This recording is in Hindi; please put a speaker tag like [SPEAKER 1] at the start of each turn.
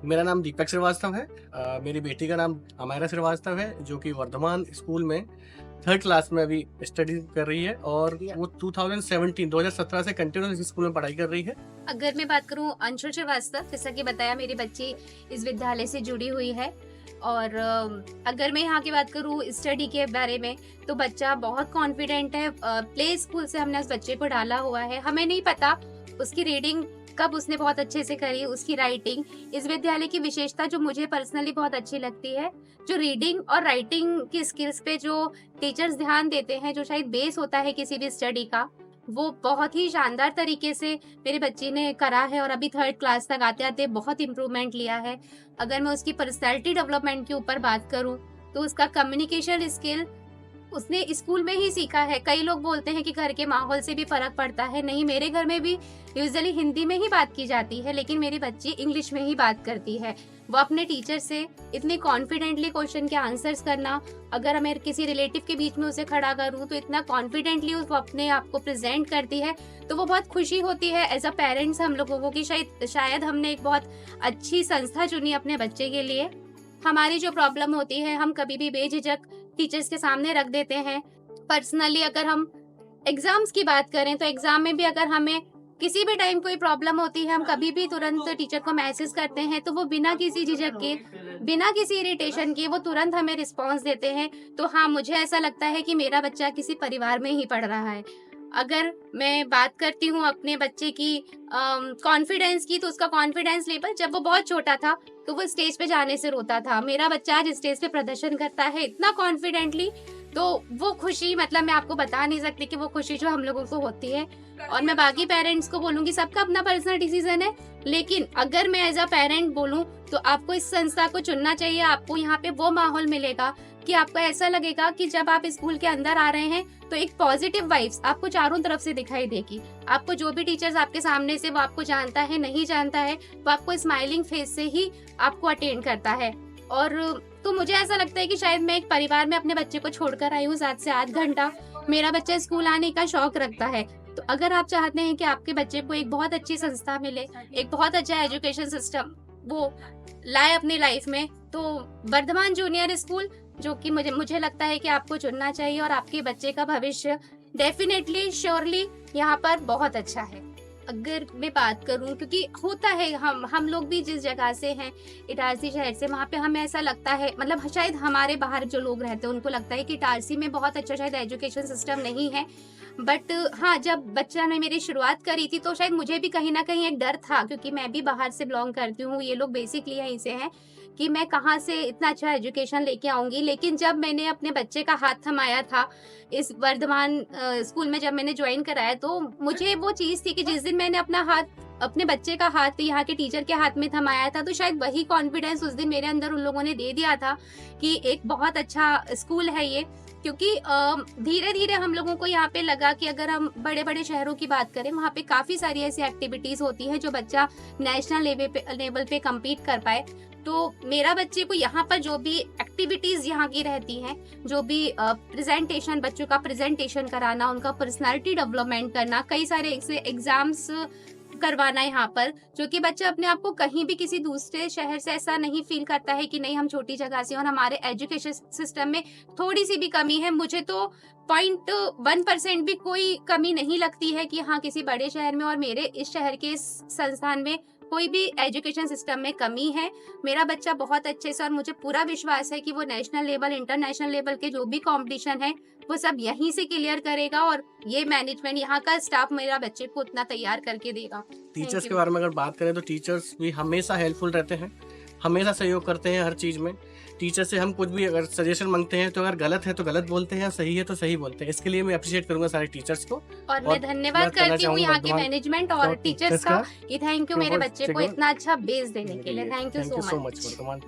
[SPEAKER 1] मेरा नाम दीपक श्रीवास्तव है। मेरी बेटी का नाम अमायरा श्रीवास्तव है, जो कि वर्धमान स्कूल में 3rd क्लास में अभी स्टडी कर रही है और वो 2017 से कंटिन्यूस इस स्कूल में पढ़ाई कर रही है।
[SPEAKER 2] अगर मैं बात करूं अंशुल श्रीवास्तव, जैसा कि बताया मेरी बच्ची इस विद्यालय से जुड़ी हुई है। और अगर मैं यहाँ की बात करूँ स्टडी के बारे में, तो बच्चा बहुत कॉन्फिडेंट है। प्ले स्कूल से हमने उस बच्चे को डाला हुआ है। हमें नहीं पता उसकी रीडिंग कब उसने बहुत अच्छे से करी, उसकी राइटिंग। इस विद्यालय की विशेषता जो मुझे पर्सनली बहुत अच्छी लगती है, जो रीडिंग और राइटिंग की स्किल्स पे जो टीचर्स ध्यान देते हैं, जो शायद बेस होता है किसी भी स्टडी का, वो बहुत ही शानदार तरीके से मेरी बच्ची ने करा है और अभी 3rd क्लास तक आते आते बहुत इम्प्रूवमेंट लिया है। अगर मैं उसकी पर्सनैलिटी डेवलपमेंट के ऊपर बात करूं, तो उसका कम्युनिकेशन स्किल उसने स्कूल में ही सीखा है। कई लोग बोलते हैं कि घर के माहौल से भी फर्क पड़ता है। नहीं, मेरे घर में भी यूजुअली हिंदी में ही बात की जाती है, लेकिन मेरी बच्ची इंग्लिश में ही बात करती है। वो अपने टीचर से इतने कॉन्फिडेंटली क्वेश्चन के आंसर्स करना, अगर मैं किसी रिलेटिव के बीच में उसे खड़ा करूं तो इतना कॉन्फिडेंटली वो अपने आप को प्रेजेंट करती है, तो वो बहुत खुशी होती है एज अ पेरेंट्स हम लोगों को कि शायद हमने एक बहुत अच्छी संस्था चुनी अपने बच्चे के लिए। हमारी जो प्रॉब्लम होती है, हम कभी भी बेझिझक टीचर्स के सामने रख देते हैं। पर्सनली अगर हम एग्जाम्स की बात करें, तो एग्जाम में भी अगर हमें किसी भी टाइम कोई प्रॉब्लम होती है, हम कभी भी तुरंत टीचर को मैसेज करते हैं, तो वो बिना किसी झिझक के, बिना किसी इरिटेशन के वो तुरंत हमें रिस्पॉन्स देते हैं। तो हाँ, मुझे ऐसा लगता है कि मेरा बच्चा किसी परिवार में ही पढ़ रहा है। अगर मैं बात करती हूँ अपने बच्चे की कॉन्फिडेंस की, तो उसका कॉन्फिडेंस लेवल जब वो बहुत छोटा था तो वो स्टेज पे जाने से रोता था। मेरा बच्चा आज स्टेज पे प्रदर्शन करता है इतना कॉन्फिडेंटली, तो वो खुशी मतलब मैं आपको बता नहीं सकती कि वो खुशी जो हम लोगों को होती है। और मैं बाकी पेरेंट्स को बोलूंगी, सबका अपना पर्सनल डिसीजन है, लेकिन अगर मैं एज अ पेरेंट बोलूं तो आपको इस संस्था को चुनना चाहिए। आपको यहाँ पे वो माहौल मिलेगा कि आपको ऐसा लगेगा कि जब आप स्कूल के अंदर आ रहे हैं तो एक पॉजिटिव वाइब्स आपको चारों तरफ से दिखाई देगी। आपको जो भी टीचर्स आपके सामने से, वो आपको जानता है नहीं जानता है, वो आपको स्माइलिंग फेस से ही आपको अटेंड करता है। और तो मुझे ऐसा लगता है कि शायद मैं एक परिवार में अपने बच्चे को छोड़कर आई हूँ 7 से 8 घंटा। मेरा बच्चा स्कूल आने का शौक रखता है। तो अगर आप चाहते हैं कि आपके बच्चे को एक बहुत अच्छी संस्था मिले, एक बहुत अच्छा एजुकेशन सिस्टम वो लाए अपनी लाइफ में, तो वर्धमान जूनियर स्कूल, जो कि मुझे लगता है कि आपको चुनना चाहिए और आपके बच्चे का भविष्य डेफिनेटली श्योरली यहाँ पर बहुत अच्छा है। अगर मैं बात करूं, क्योंकि होता है हम लोग भी जिस जगह से हैं, इटारसी शहर से, वहाँ पे हमें ऐसा लगता है, मतलब शायद हमारे बाहर जो लोग रहते हैं उनको लगता है कि इटारसी में बहुत अच्छा शायद एजुकेशन सिस्टम नहीं है। बट हाँ, जब बच्चा ने मेरी शुरुआत करी थी तो शायद मुझे भी कहीं ना कहीं एक डर था, क्योंकि मैं भी बाहर से बिलोंग करती हूँ, ये लोग बेसिकली यहीं से हैं, कि मैं कहाँ से इतना अच्छा एजुकेशन लेके आऊंगी। लेकिन जब मैंने अपने बच्चे का हाथ थमाया था इस वर्धमान स्कूल में, जब मैंने ज्वाइन कराया, तो मुझे वो चीज थी कि जिस दिन मैंने अपना हाथ, अपने बच्चे का हाथ यहाँ के टीचर के हाथ में थमाया था, तो शायद वही कॉन्फिडेंस उस दिन मेरे अंदर उन लोगों ने दे दिया था कि एक बहुत अच्छा स्कूल है ये। क्योंकि धीरे धीरे हम लोगों को यहाँ पे लगा कि अगर हम बड़े बड़े शहरों की बात करें, वहाँ पे काफी सारी ऐसी एक्टिविटीज होती है जो बच्चा नेशनल लेवल पे कम्पीट कर पाए। तो मेरा बच्चे को यहाँ पर जो भी एक्टिविटीज यहाँ की रहती हैं, जो भी प्रेजेंटेशन, बच्चों का प्रेजेंटेशन कराना, उनका पर्सनालिटी डेवलपमेंट करना, कई सारे एग्जाम्स करवाना यहाँ पर, जो कि बच्चा अपने आप को कहीं भी किसी दूसरे शहर से ऐसा नहीं फील करता है कि नहीं हम छोटी जगह से और हमारे एजुकेशन सिस्टम में थोड़ी सी भी कमी है। मुझे तो 0.1% भी कोई कमी नहीं लगती है कि हाँ किसी बड़े शहर में और मेरे इस शहर के इस संस्थान में कोई भी एजुकेशन सिस्टम में कमी है। मेरा बच्चा बहुत अच्छे से, और मुझे पूरा विश्वास है कि वो नेशनल लेवल, इंटरनेशनल लेवल के जो भी कंपटीशन है वो सब यहीं से क्लियर करेगा, और ये मैनेजमेंट, यहाँ का स्टाफ मेरा बच्चे को उतना तैयार करके देगा।
[SPEAKER 1] टीचर्स के बारे में अगर बात करें तो टीचर्स भी हमेशा हेल्पफुल रहते हैं, हमेशा सहयोग करते हैं हर चीज़ में। टीचर से हम कुछ भी अगर सजेशन मांगते हैं तो अगर गलत है तो गलत बोलते हैं, सही है तो सही बोलते हैं। इसके लिए मैं अप्रिशिएट करूंगा सारे टीचर्स को,
[SPEAKER 2] और मैं धन्यवाद करती हूँ यहाँ के मैनेजमेंट और टीचर्स का कि थैंक यू मेरे बच्चे को इतना अच्छा बेस देने के लिए। Thank you so much.
[SPEAKER 1] Varthaman.